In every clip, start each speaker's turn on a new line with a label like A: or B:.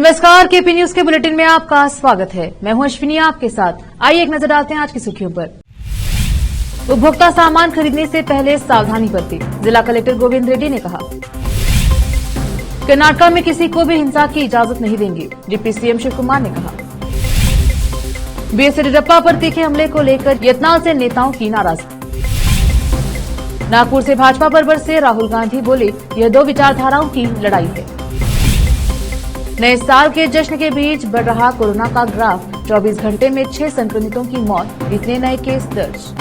A: नमस्कार, KP news के bulletin में आपका स्वागत है। मैं हूं अश्विनी आपके साथ। आइए एक नजर डालते हैं आज की सुर्खियों पर। उपभोक्ता सामान खरीदने से पहले सावधानी बरतें, जिला कलेक्टर गोविंद रेड्डी ने कहा। कर्नाटक में किसी को भी हिंसा की इजाजत नहीं देंगे, डिप्टी सीएम शिव कुमार ने कहा। बीएस येदियुरप्पा पर तीखे हमले को लेकर यत्नाल से नेताओं की नाराजगी। नागपुर से भाजपा पर बरसे राहुल गांधी, बोले यह दो विचारधाराओं की लड़ाई है। नए साल के जश्न के बीच बढ़ रहा कोरोना का ग्राफ, 24 घंटे में 6 संक्रमितों की मौत, इतने नए केस दर्ज।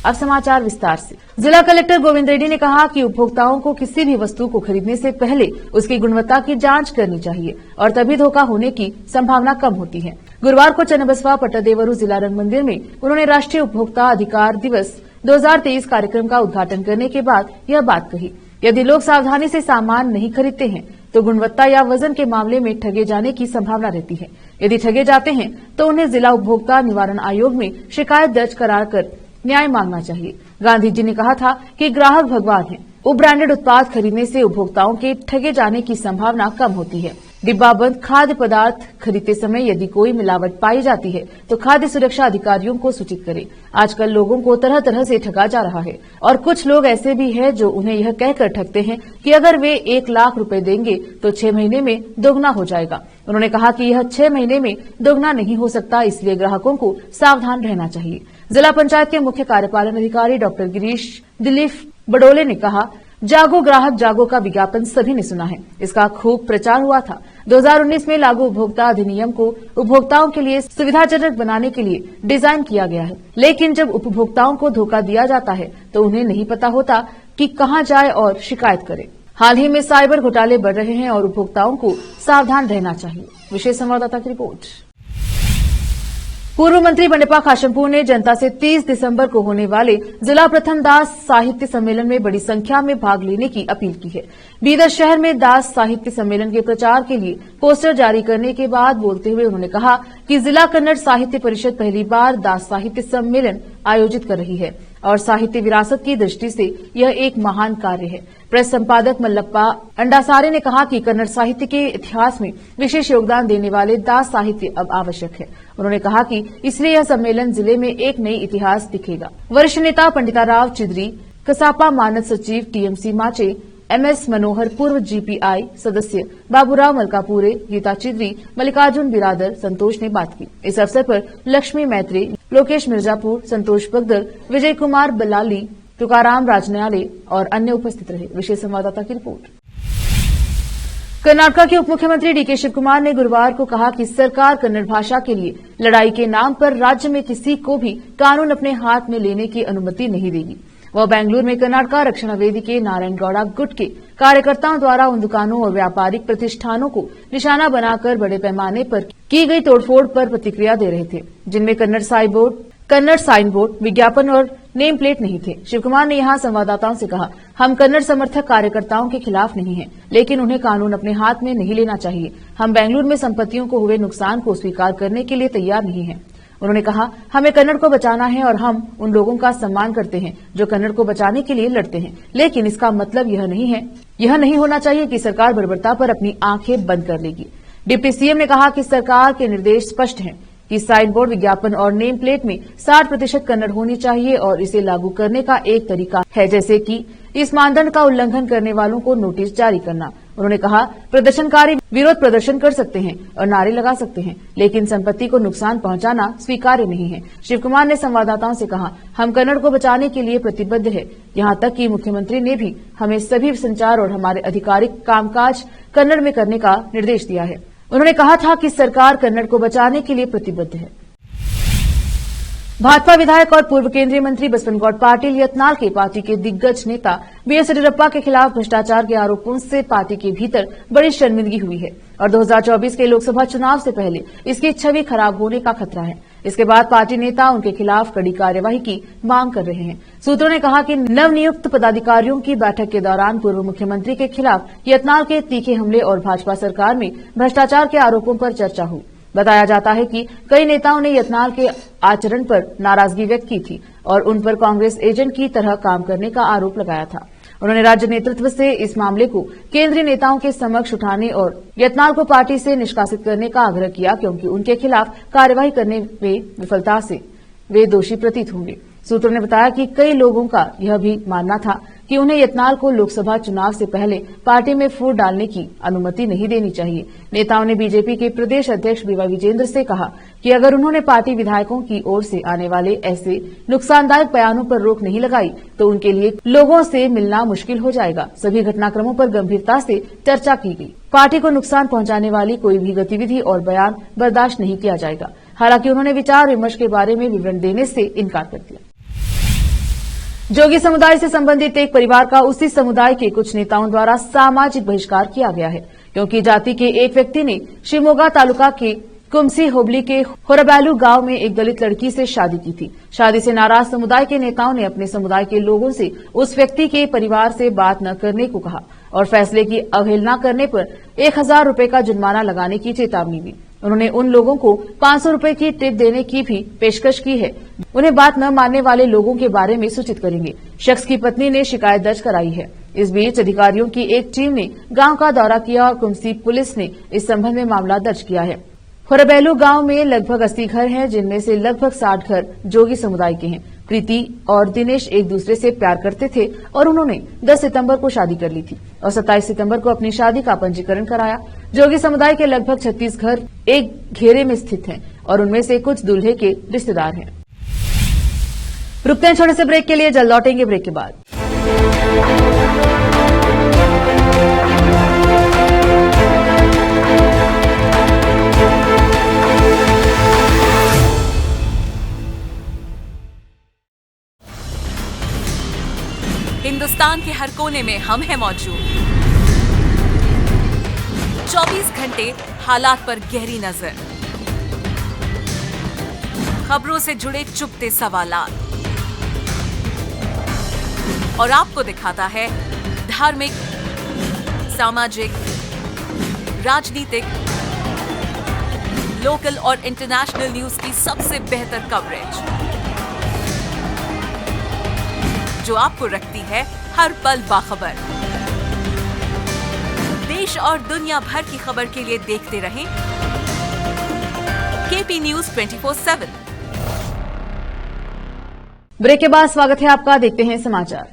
A: अब समाचार विस्तार से। जिला कलेक्टर गोविंद रेड्डी ने कहा कि उपभोक्ताओं को किसी भी वस्तु को खरीदने से पहले उसकी गुणवत्ता की जांच करनी चाहिए और तभी धोखा होने की संभावना कम होती है। गुरुवार को चन्नबसवा पट्टादेवरू जिला रंग मंदिर में उन्होंने राष्ट्रीय उपभोक्ता अधिकार दिवस 2023 कार्यक्रम का उद्घाटन करने के बाद यह बात कही। यदि लोग सावधानी से सामान नहीं खरीदते हैं तो गुणवत्ता या वजन के मामले में ठगे जाने की संभावना रहती है। यदि ठगे जाते हैं तो उन्हें जिला उपभोक्ता निवारण आयोग में शिकायत दर्ज कराकर न्याय मांगना चाहिए। गांधी जी ने कहा था कि ग्राहक भगवान है। ब्रांडेड उत्पाद खरीदने से उपभोक्ताओं के ठगे जाने की संभावना कम होती है। डिब्बाबंद खाद्य पदार्थ खरीदते समय यदि कोई मिलावट पाई जाती है तो खाद्य सुरक्षा अधिकारियों को सूचित करें। आजकल लोगों को तरह तरह से ठगा जा रहा है और कुछ लोग ऐसे भी हैं जो उन्हें यह कहकर ठगते हैं कि अगर वे 1 लाख रुपए देंगे तो 6 महीने में दोगुना हो जाएगा। उन्होंने कहा कि यह 6 महीने में दोगुना नहीं हो सकता, इसलिए ग्राहकों को सावधान रहना चाहिए। जिला पंचायत के मुख्य कार्यपालन अधिकारी डॉक्टर गिरीश दिलीप बडोले ने कहा, जागो ग्राहक जागो का विज्ञापन सभी ने सुना है। इसका खूब प्रचार हुआ था। 2019 में लागू उपभोक्ता अधिनियम को उपभोक्ताओं के लिए सुविधाजनक बनाने के लिए डिजाइन किया गया है, लेकिन जब उपभोक्ताओं को धोखा दिया जाता है तो उन्हें नहीं पता होता कि कहां जाए और शिकायत करें। हाल ही में साइबर घोटाले बढ़ रहे हैं और उपभोक्ताओं को सावधान रहना चाहिए। विशेष संवाददाता की रिपोर्ट। पूर्व मंत्री बंडेप्पा खाशेमपुर ने जनता से 30 दिसंबर को होने वाले जिला प्रथम दास साहित्य सम्मेलन में बड़ी संख्या में भाग लेने की अपील की है। बीदर शहर में दास साहित्य सम्मेलन के प्रचार के लिए पोस्टर जारी करने के बाद बोलते हुए उन्होंने कहा कि जिला कन्नड़ साहित्य परिषद पहली बार दास साहित्य सम्मेलन आयोजित कर रही है और साहित्य विरासत की दृष्टि से यह एक महान कार्य है। प्रेस संपादक मल्लप्पा अंडासारे ने कहा कि कन्नड़ साहित्य के इतिहास में विशेष योगदान देने वाले दास साहित्य अब आवश्यक है। उन्होंने कहा कि इसलिए यह सम्मेलन जिले में एक नई इतिहास दिखेगा। वरिष्ठ नेता पंडिताराव चिदरी, कसापा मानद सचिव टीएमसी माचे, एमएस मनोहर, पूर्व जीपीआई सदस्य बाबूराव मलकापुरे, गीता चिदरी, मल्लिकार्जुन बिरादर, संतोष ने बात की। इस अवसर पर लक्ष्मी मैत्री, लोकेश मिर्जापुर, संतोष बगदर, विजय कुमार बलाली, तुकाराम राजन्याले और अन्य उपस्थित रहे। विशेष संवाददाता की रिपोर्ट। कर्नाटक के उप मुख्यमंत्री डीके शिव कुमार ने गुरुवार को कहा कि सरकार कन्नड़ भाषा के लिए लड़ाई के नाम पर राज्य में किसी को भी कानून अपने हाथ में लेने की अनुमति नहीं देगी। वह बेंगलुरु में कर्नाटक रक्षण वेदी के नारायण गौड़ा गुट के कार्यकर्ताओं द्वारा उन दुकानों और व्यापारिक प्रतिष्ठानों को निशाना बनाकर बड़े पैमाने पर की गई तोड़फोड़ पर प्रतिक्रिया दे रहे थे, जिनमें कन्नड़ साइन बोर्ड, विज्ञापन और नेम प्लेट नहीं थे। शिवकुमार ने यहां संवाददाताओं से कहा, हम कन्नड़ समर्थक कार्यकर्ताओं के खिलाफ नहीं हैं, लेकिन उन्हें कानून अपने हाथ में नहीं लेना चाहिए। हम बेंगलुरु में संपत्तियों को हुए नुकसान को स्वीकार करने के लिए तैयार नहीं हैं। उन्होंने कहा, हमें कन्नड़ को बचाना है और हम उन लोगों का सम्मान करते हैं जो कन्नड़ को बचाने के लिए लड़ते हैं, लेकिन इसका मतलब यह नहीं होना चाहिए कि सरकार बर्बरता पर अपनी आंखें बंद कर लेगी। डिप्टी सीएम ने कहा कि सरकार के निर्देश स्पष्ट हैं कि साइन बोर्ड, विज्ञापन और नेम प्लेट में 60% कन्नड़ होनी चाहिए और इसे लागू करने का एक तरीका है, जैसे कि इस मानदंड का उल्लंघन करने वालों को नोटिस जारी करना। उन्होंने कहा, प्रदर्शनकारी विरोध प्रदर्शन कर सकते हैं और नारे लगा सकते हैं, लेकिन संपत्ति को नुकसान पहुंचाना स्वीकार्य नहीं है। शिवकुमार ने संवाददाताओं से कहा, हम कन्नड़ को बचाने के लिए प्रतिबद्ध है। यहां तक कि मुख्यमंत्री ने भी हमें सभी संचार और हमारे आधिकारिक कामकाज कन्नड़ में करने का निर्देश दिया है। उन्होंने कहा था कि सरकार कन्नड़ को बचाने के लिए प्रतिबद्ध है। भाजपा विधायक और पूर्व केंद्रीय मंत्री बसवनगौड़ पाटिल यत्नाल के पार्टी के दिग्गज नेता बीएस येदियुरप्पा के खिलाफ भ्रष्टाचार के आरोपों से पार्टी के भीतर बड़ी शर्मिंदगी हुई है और 2024 के लोकसभा चुनाव से पहले इसकी छवि खराब होने का खतरा है। इसके बाद पार्टी नेता उनके खिलाफ कड़ी कार्यवाही की मांग कर रहे हैं। सूत्रों ने कहा कि नवनियुक्त पदाधिकारियों की बैठक के दौरान पूर्व मुख्यमंत्री के खिलाफ यत्नाल के तीखे हमले और भाजपा सरकार में भ्रष्टाचार के आरोपों पर चर्चा हुई। बताया जाता है कि कई नेताओं ने यत्नाल के आचरण पर नाराजगी व्यक्त की थी और उन पर कांग्रेस एजेंट की तरह काम करने का आरोप लगाया था। उन्होंने राज्य नेतृत्व से इस मामले को केंद्रीय नेताओं के समक्ष उठाने और यत्नाल को पार्टी से निष्कासित करने का आग्रह किया, क्योंकि उनके खिलाफ कार्यवाही करने में विफलता से वे दोषी प्रतीत होंगे। सूत्रों ने बताया कि कई लोगों का यह भी मानना था कि उन्हें यत्नाल को लोकसभा चुनाव से पहले पार्टी में फूट डालने की अनुमति नहीं देनी चाहिए। नेताओं ने बीजेपी के प्रदेश अध्यक्ष बीवाई विजेंद्र से कहा कि अगर उन्होंने पार्टी विधायकों की ओर से आने वाले ऐसे नुकसानदायक बयानों पर रोक नहीं लगाई तो उनके लिए लोगों से मिलना मुश्किल हो जाएगा। सभी घटनाक्रमों पर गंभीरता से चर्चा की गई। पार्टी को नुकसान पहुंचाने वाली कोई भी गतिविधि और बयान बर्दाश्त नहीं किया जाएगा। हालांकि उन्होंने विचार विमर्श के बारे में विवरण देने से इनकार कर दिया। जोगी समुदाय से संबंधित एक परिवार का उसी समुदाय के कुछ नेताओं द्वारा सामाजिक बहिष्कार किया गया है, क्योंकि जाति के एक व्यक्ति ने शिवमोगा तालुका के कुमसी होबली के होरबैलू गांव में एक दलित लड़की से शादी की थी। शादी से नाराज समुदाय के नेताओं ने अपने समुदाय के लोगों से उस व्यक्ति के परिवार से बात न करने को कहा और फैसले की अवहेलना करने पर 1000 रुपए का जुर्माना लगाने की चेतावनी दी। उन्होंने उन लोगों को 500 रुपए की टिप देने की भी पेशकश की है। उन्हें बात न मानने वाले लोगों के बारे में सूचित करेंगे। शख्स की पत्नी ने शिकायत दर्ज कराई है। इस बीच अधिकारियों की एक टीम ने गांव का दौरा किया और कुमसी पुलिस ने इस संबंध में मामला दर्ज किया है। होरबैलू गांव में लगभग 80 घर हैं, जिनमें से लगभग 60 घर जोगी समुदाय के हैं। प्रीति और दिनेश एक दूसरे से प्यार करते थे और उन्होंने 10 सितंबर को शादी कर ली थी और 27 सितंबर को अपनी शादी का पंजीकरण कराया। जोगी समुदाय के लगभग 36 घर एक घेरे में स्थित हैं और उनमें से कुछ दूल्हे के रिश्तेदार हैं। रुकते हैं छोटे से ब्रेक के लिए, जल्द लौटेंगे ब्रेक के बाद।
B: हिंदुस्तान के हर कोने में हम हैं मौजूद। 24 घंटे हालात पर गहरी नजर, खबरों से जुड़े चुपते सवालात और आपको दिखाता है धार्मिक, सामाजिक, राजनीतिक, लोकल और इंटरनेशनल न्यूज की सबसे बेहतर कवरेज, जो आपको रखती है हर पल बाखबर। देश और दुनिया भर की खबर के लिए देखते रहें केपी न्यूज 24/7।
A: ब्रेक के बाद स्वागत है आपका। देखते हैं समाचार।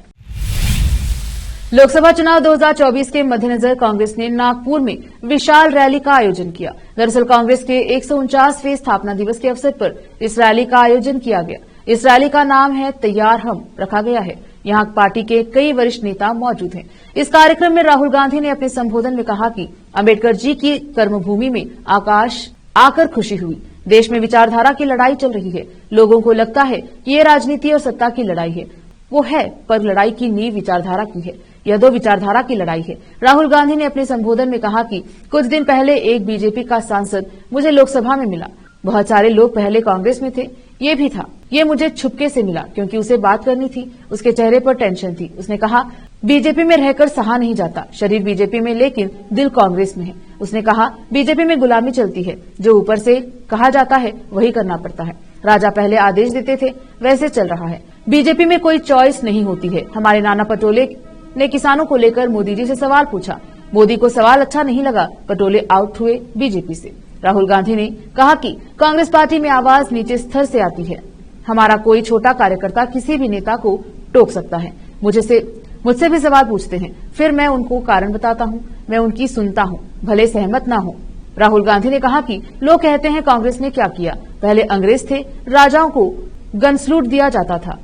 A: लोकसभा चुनाव 2024 के मद्देनजर कांग्रेस ने नागपुर में विशाल रैली का आयोजन किया। दरअसल कांग्रेस के 149वें स्थापना दिवस के अवसर पर इस रैली का आयोजन किया गया। इस रैली का नाम है तैयार हम रखा गया है। यहां पार्टी के कई वरिष्ठ नेता मौजूद हैं। इस कार्यक्रम में राहुल गांधी ने अपने संबोधन में कहा कि अंबेडकर जी की कर्मभूमि में आकाश आकर खुशी हुई। देश में विचारधारा की लड़ाई चल रही है। लोगों को लगता है कि ये राजनीति और सत्ता की लड़ाई है। वो है, पर लड़ाई की नींव विचारधारा की है। यह दो विचारधारा की लड़ाई है। राहुल गांधी ने अपने संबोधन में कहा कि कुछ दिन पहले एक बीजेपी का सांसद मुझे लोकसभा में मिला। बहुत सारे लोग पहले कांग्रेस में थे, ये भी था। ये मुझे छुपके से मिला क्योंकि उसे बात करनी थी। उसके चेहरे पर टेंशन थी। उसने कहा बीजेपी में रहकर सहा नहीं जाता। शरीर बीजेपी में लेकिन दिल कांग्रेस में है। उसने कहा बीजेपी में गुलामी चलती है, जो ऊपर से कहा जाता है वही करना पड़ता है। राजा पहले आदेश देते थे, वैसे चल रहा है। बीजेपी में कोई चॉइस नहीं होती है। हमारे नाना पटोले ने किसानों को लेकर मोदी जी से सवाल पूछा। मोदी को सवाल अच्छा नहीं लगा। पटोले आउट हुए बीजेपी से। राहुल गांधी ने कहा कि कांग्रेस पार्टी में आवाज नीचे स्तर से आती है। हमारा कोई छोटा कार्यकर्ता किसी भी नेता को टोक सकता है। मुझसे भी सवाल पूछते हैं, फिर मैं उनको कारण बताता हूं। मैं उनकी सुनता हूं, भले सहमत ना हो। राहुल गांधी ने कहा कि लोग कहते हैं कांग्रेस ने क्या किया। पहले अंग्रेज थे, राजाओं को गन सलूट दिया जाता था।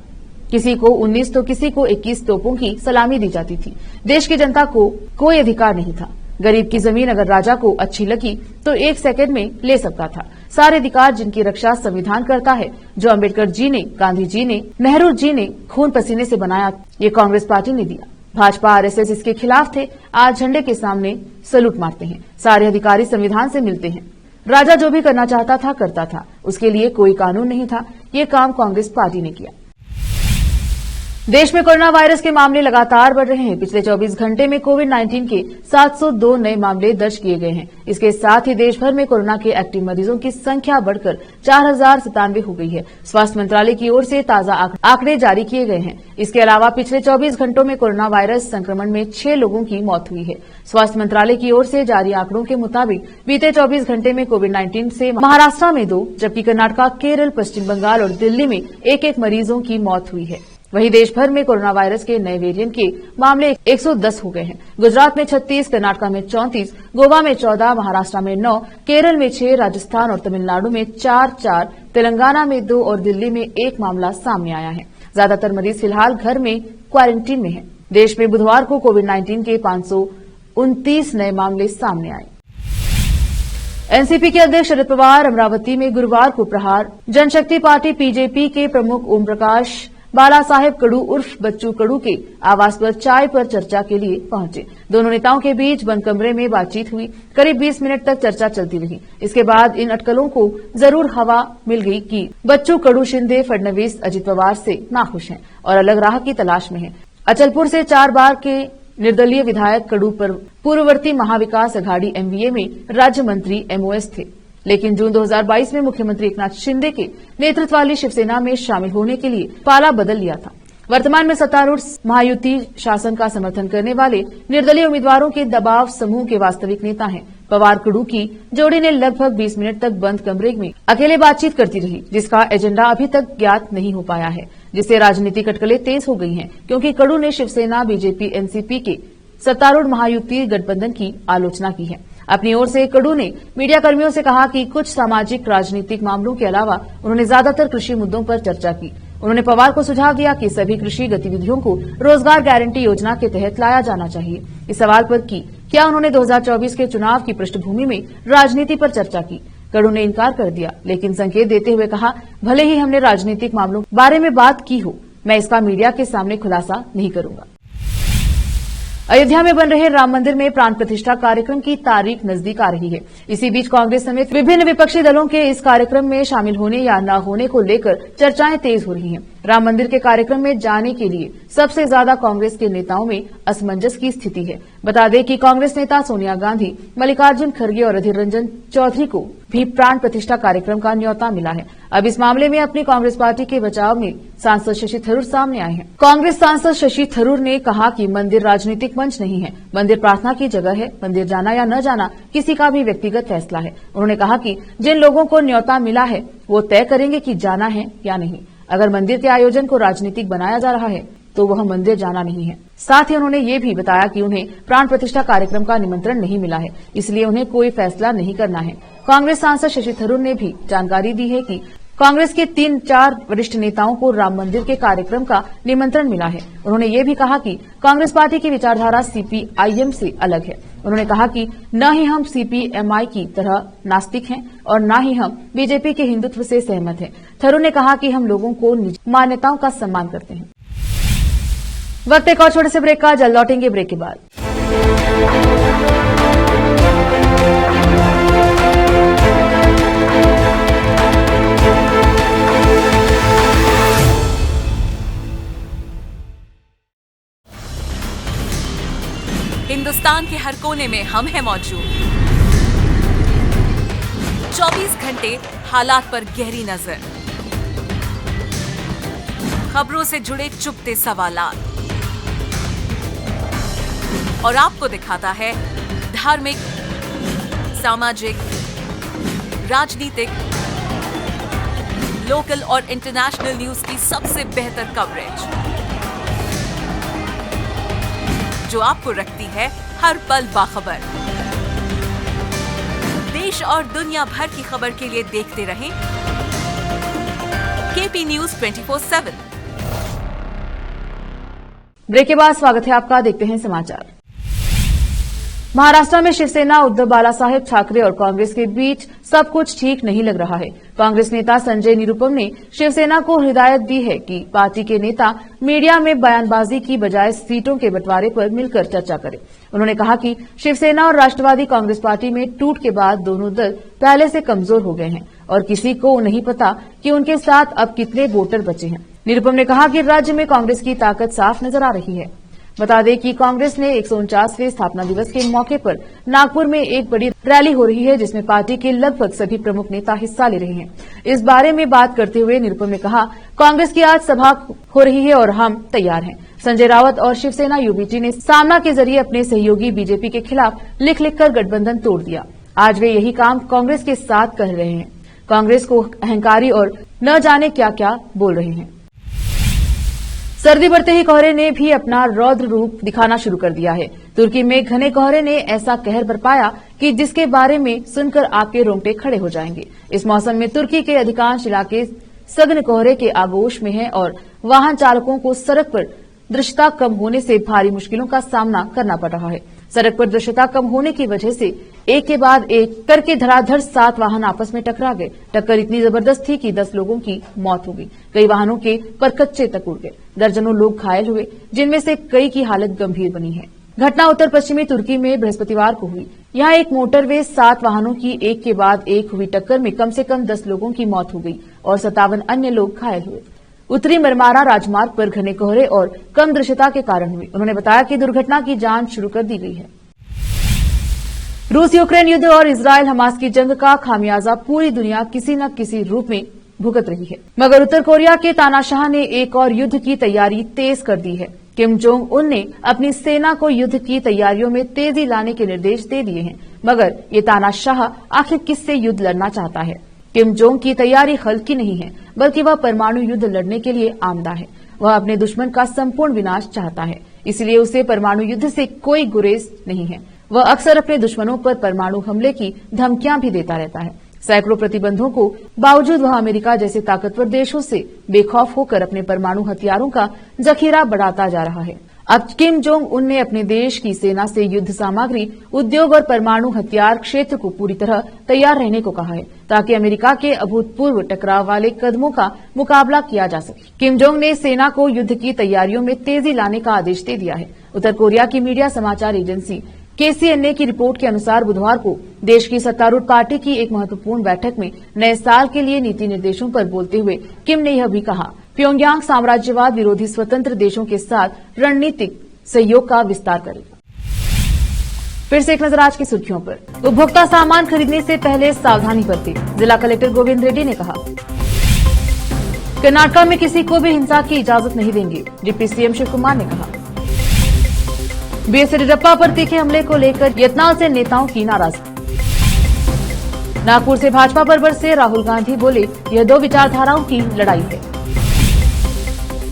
A: किसी को 19 तो किसी को 21 तोपों की सलामी दी जाती थी। देश की जनता को कोई अधिकार नहीं था। गरीब की जमीन अगर राजा को अच्छी लगी तो 1 सेकंड में ले सकता था। सारे अधिकार जिनकी रक्षा संविधान करता है, जो अंबेडकर जी ने, गांधी जी ने, नेहरू जी ने खून पसीने से बनाया, ये कांग्रेस पार्टी ने दिया। भाजपा आरएसएस इसके खिलाफ थे। आज झंडे के सामने सलूट मारते हैं। सारे अधिकारी संविधान से मिलते हैं। राजा जो भी करना चाहता था करता था। उसके लिए कोई कानून नहीं था। ये काम कांग्रेस पार्टी ने किया। देश में कोरोना वायरस के मामले लगातार बढ़ रहे हैं। पिछले 24 घंटे में कोविड-19 के 702 नए मामले दर्ज किए गए हैं। इसके साथ ही देश भर में कोरोना के एक्टिव मरीजों की संख्या बढ़कर 4097 हो गई है। स्वास्थ्य मंत्रालय की ओर से ताजा आंकड़े जारी किए गए हैं। इसके अलावा पिछले 24 घंटों में कोरोना वायरस संक्रमण में 6 लोगों की मौत हुई है। स्वास्थ्य मंत्रालय की ओर से जारी आंकड़ों के मुताबिक बीते 24 घंटे में कोविड-19 से महाराष्ट्र में 2, जबकि कर्नाटक, केरल, पश्चिम बंगाल और दिल्ली में एक मरीजों की मौत हुई है। वहीं देश भर में कोरोना वायरस के नए वेरिएंट के मामले 110 हो गए हैं। गुजरात में 36, कर्नाटक में 34, गोवा में 14, महाराष्ट्र में 9, केरल में 6, राजस्थान और तमिलनाडु में 4, तेलंगाना में 2 और दिल्ली में 1 मामला सामने आया है। ज्यादातर मरीज फिलहाल घर में क्वारंटीन में हैं। देश में बुधवार को कोविड-19 के 529 नए मामले सामने आए। एनसीपी के अध्यक्ष शरद पवार अमरावती में गुरुवार को प्रहार जनशक्ति पार्टी पीजेपी के प्रमुख ओम प्रकाश बाला साहेब कड़ू उर्फ बच्चू कड़ू के आवास पर चाय पर चर्चा के लिए पहुंचे। दोनों नेताओं के बीच बंद कमरे में बातचीत हुई। करीब 20 मिनट तक चर्चा चलती रही। इसके बाद इन अटकलों को जरूर हवा मिल गई कि बच्चू कड़ू शिंदे, फडणवीस, अजित पवार से नाखुश हैं और अलग राह की तलाश में हैं। अचलपुर से 4 बार के निर्दलीय विधायक कड़ू पर पूर्ववर्ती महाविकास अघाड़ी एमवीए में राज्य मंत्री एमओएस थे, लेकिन जून 2022 में मुख्यमंत्री एकनाथ शिंदे के नेतृत्व वाली शिवसेना में शामिल होने के लिए पाला बदल लिया था। वर्तमान में सत्तारूढ़ महायुति शासन का समर्थन करने वाले निर्दलीय उम्मीदवारों के दबाव समूह के वास्तविक नेता हैं। पवार कड़ू की जोड़ी ने लगभग 20 मिनट तक बंद कमरे में अकेले बातचीत करती रही, जिसका एजेंडा अभी तक ज्ञात नहीं हो पाया है, जिससे राजनीतिक अटकलें तेज हो गई हैं, क्योंकि कड़ू ने शिवसेना, बीजेपी, एनसीपी के सत्तारूढ़ महायुति गठबंधन की आलोचना की है। अपनी ओर से कड़ू ने मीडिया कर्मियों से कहा कि कुछ सामाजिक राजनीतिक मामलों के अलावा उन्होंने ज्यादातर कृषि मुद्दों पर चर्चा की। उन्होंने पवार को सुझाव दिया कि सभी कृषि गतिविधियों को रोजगार गारंटी योजना के तहत लाया जाना चाहिए। इस सवाल पर कि क्या उन्होंने 2024 के चुनाव की पृष्ठभूमि में राजनीति पर चर्चा की, कड़ू ने इनकार कर दिया, लेकिन संकेत देते हुए कहा, भले ही हमने राजनीतिक मामलों के बारे में बात की हो, मैं इसका मीडिया के सामने खुलासा नहीं करूंगा। अयोध्या में बन रहे राम मंदिर में प्राण प्रतिष्ठा कार्यक्रम की तारीख नजदीक आ रही है। इसी बीच कांग्रेस समेत विभिन्न विपक्षी दलों के इस कार्यक्रम में शामिल होने या न होने को लेकर चर्चाएं तेज हो रही हैं। राम मंदिर के कार्यक्रम में जाने के लिए सबसे ज्यादा कांग्रेस के नेताओं में असमंजस की स्थिति है। बता दें कि कांग्रेस नेता सोनिया गांधी, मल्लिकार्जुन खड़गे और अधीर रंजन चौधरी को भी प्राण प्रतिष्ठा कार्यक्रम का न्योता मिला है। अब इस मामले में अपनी कांग्रेस पार्टी के बचाव में सांसद शशि थरूर सामने आए हैं। कांग्रेस सांसद शशि थरूर ने कहा कि मंदिर राजनीतिक मंच नहीं है, मंदिर प्रार्थना की जगह है। मंदिर जाना या न जाना किसी का भी व्यक्तिगत फैसला है। उन्होंने कहा कि जिन लोगों को न्योता मिला है वो तय करेंगे कि जाना है या नहीं। अगर मंदिर के आयोजन को राजनीतिक बनाया जा रहा है तो वह मंदिर जाना नहीं है। साथ ही उन्होंने ये भी बताया कि उन्हें प्राण प्रतिष्ठा कार्यक्रम का निमंत्रण नहीं मिला है, इसलिए उन्हें कोई फैसला नहीं करना है। कांग्रेस सांसद शशि थरूर ने भी जानकारी दी है कि कांग्रेस के 3-4 वरिष्ठ नेताओं को राम मंदिर के कार्यक्रम का निमंत्रण मिला है। उन्होंने ये भी कहा कि कांग्रेस पार्टी की विचारधारा सीपीआईएम से अलग है। उन्होंने कहा कि न ही हम सीपीएमआई की तरह नास्तिक हैं और न ही हम बीजेपी के हिंदुत्व से सहमत हैं। थरूर ने कहा कि हम लोगों को मान्यताओं का सम्मान करते हैं। वक्त एक और छोटे से ब्रेक का, जल्द लौटेंगे ब्रेक के बाद।
B: हिंदुस्तान के हर कोने में हम हैं मौजूद। 24 घंटे हालात पर गहरी नजर, खबरों से जुड़े चुपते सवालात और आपको दिखाता है धार्मिक, सामाजिक, राजनीतिक, लोकल और इंटरनेशनल न्यूज की सबसे बेहतर कवरेज, जो आपको रखती है हर पल बाखबर। देश और दुनिया भर की खबर के लिए देखते रहें केपी न्यूज 24/7।
A: ब्रेक के बाद स्वागत है आपका। देखते हैं समाचार। महाराष्ट्र में शिवसेना, उद्धव बालासाहेब ठाकरे और कांग्रेस के बीच सब कुछ ठीक नहीं लग रहा है। कांग्रेस नेता संजय निरुपम ने शिवसेना को हिदायत दी है कि पार्टी के नेता मीडिया में बयानबाजी की बजाय सीटों के बंटवारे पर मिलकर चर्चा करें। उन्होंने कहा कि शिवसेना और राष्ट्रवादी कांग्रेस पार्टी में टूट के बाद दोनों दल पहले से कमजोर हो गए हैं और किसी को नहीं पता कि उनके साथ अब कितने वोटर बचे हैं। निरुपम ने कहा कि राज्य में कांग्रेस की ताकत साफ नजर आ रही है। बता दें कि कांग्रेस ने 149वें स्थापना दिवस के मौके पर नागपुर में एक बड़ी रैली हो रही है, जिसमें पार्टी के लगभग सभी प्रमुख नेता हिस्सा ले रहे हैं। इस बारे में बात करते हुए निरुपम ने कहा, कांग्रेस की आज सभा हो रही है और हम तैयार हैं। संजय रावत और शिवसेना यूबीटी ने सामना के जरिए अपने सहयोगी बीजेपी के खिलाफ लिख लिखकर गठबंधन तोड़ दिया। आज वे यही काम कांग्रेस के साथ कर रहे हैं। कांग्रेस को अहंकारी और न जाने क्या क्या बोल रहे हैं। सर्दी बढ़ते ही कोहरे ने भी अपना रौद्र रूप दिखाना शुरू कर दिया है। तुर्की में घने कोहरे ने ऐसा कहर बरपाया कि जिसके बारे में सुनकर आपके रोंगटे खड़े हो जाएंगे। इस मौसम में तुर्की के अधिकांश इलाके सघन कोहरे के आगोश में हैं और वाहन चालकों को सड़क पर दृश्यता कम होने से भारी मुश्किलों का सामना करना पड़ रहा है। सड़क पर दृश्यता कम होने की वजह से एक के बाद एक करके धड़ाधड़ 7 वाहन आपस में टकरा गए। टक्कर इतनी जबरदस्त थी कि 10 लोगों की मौत हो गई। कई वाहनों के परकच्चे तक उड़ गए। दर्जनों लोग घायल हुए, जिनमें से कई की हालत गंभीर बनी है। घटना उत्तर पश्चिमी तुर्की में बृहस्पतिवार को हुई। यहाँ एक मोटरवे 7 वाहनों की एक के बाद एक हुई टक्कर में कम से कम 10 लोगों की मौत हो गई और 57 अन्य लोग घायल हुए। उत्तरी मरमारा राजमार्ग पर घने कोहरे और कम दृश्यता के कारण हुई। उन्होंने बताया कि दुर्घटना की जांच शुरू कर दी गई है। रूस यूक्रेन युद्ध और इजरायल हमास की जंग का खामियाजा पूरी दुनिया किसी न किसी रूप में भुगत रही है, मगर उत्तर कोरिया के तानाशाह ने एक और युद्ध की तैयारी तेज कर दी है। किम जोंग उन ने अपनी सेना को युद्ध की तैयारियों में तेजी लाने के निर्देश दे दिए हैं, मगर ये तानाशाह आखिर किससे युद्ध लड़ना चाहता है? किम जोंग की तैयारी हल्की नहीं है, बल्कि वह परमाणु युद्ध लड़ने के लिए आमदा है। वह अपने दुश्मन का संपूर्ण विनाश चाहता है, इसलिए उसे परमाणु युद्ध से कोई गुरेज नहीं है। वह अक्सर अपने दुश्मनों पर परमाणु हमले की धमकियां भी देता रहता है। सैकड़ों प्रतिबंधों को बावजूद वह अमेरिका जैसे ताकतवर देशों से बेखौफ होकर अपने परमाणु हथियारों का जखीरा बढ़ाता जा रहा है। अब किम जोंग उन ने अपने देश की सेना से युद्ध सामग्री, उद्योग और परमाणु हथियार क्षेत्र को पूरी तरह तैयार रहने को कहा है, ताकि अमेरिका के अभूतपूर्व टकराव वाले कदमों का मुकाबला किया जा सके। किम जोंग ने सेना को युद्ध की तैयारियों में तेजी लाने का आदेश दे दिया है। उत्तर कोरिया की मीडिया समाचार एजेंसी KCNA की रिपोर्ट के अनुसार बुधवार को देश की सत्तारूढ़ पार्टी की एक महत्वपूर्ण बैठक में नए साल के लिए नीति निर्देशों पर बोलते हुए किम ने यह भी कहा, प्योंगयांग साम्राज्यवाद विरोधी स्वतंत्र देशों के साथ रणनीतिक सहयोग का विस्तार करेगा। फिर से एक नजर आज की सुर्खियों पर। उपभोक्ता सामान खरीदने से पहले सावधानी बरतें, जिला कलेक्टर गोविंद रेड्डी ने कहा। कर्नाटक में किसी को भी हिंसा की इजाजत नहीं देंगे, डिप्टी सीएम शिव कुमार ने कहा। बीएस येदियुरप्पा पर तीखे हमले को लेकर यत्नाल से नेताओं की नाराजगी। नागपुर से भाजपा पर बरसे राहुल गांधी, बोले यह 2 विचारधाराओं की लड़ाई है।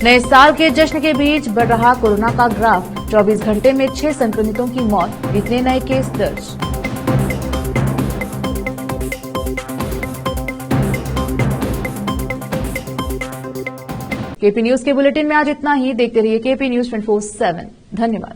A: नए साल के जश्न के बीच बढ़ रहा कोरोना का ग्राफ, 24 घंटे में 6 संक्रमितों की मौत, इतने नए केस दर्ज। केपी न्यूज के बुलेटिन में आज इतना ही। देखते रहिए केपी न्यूज 24/7। धन्यवाद।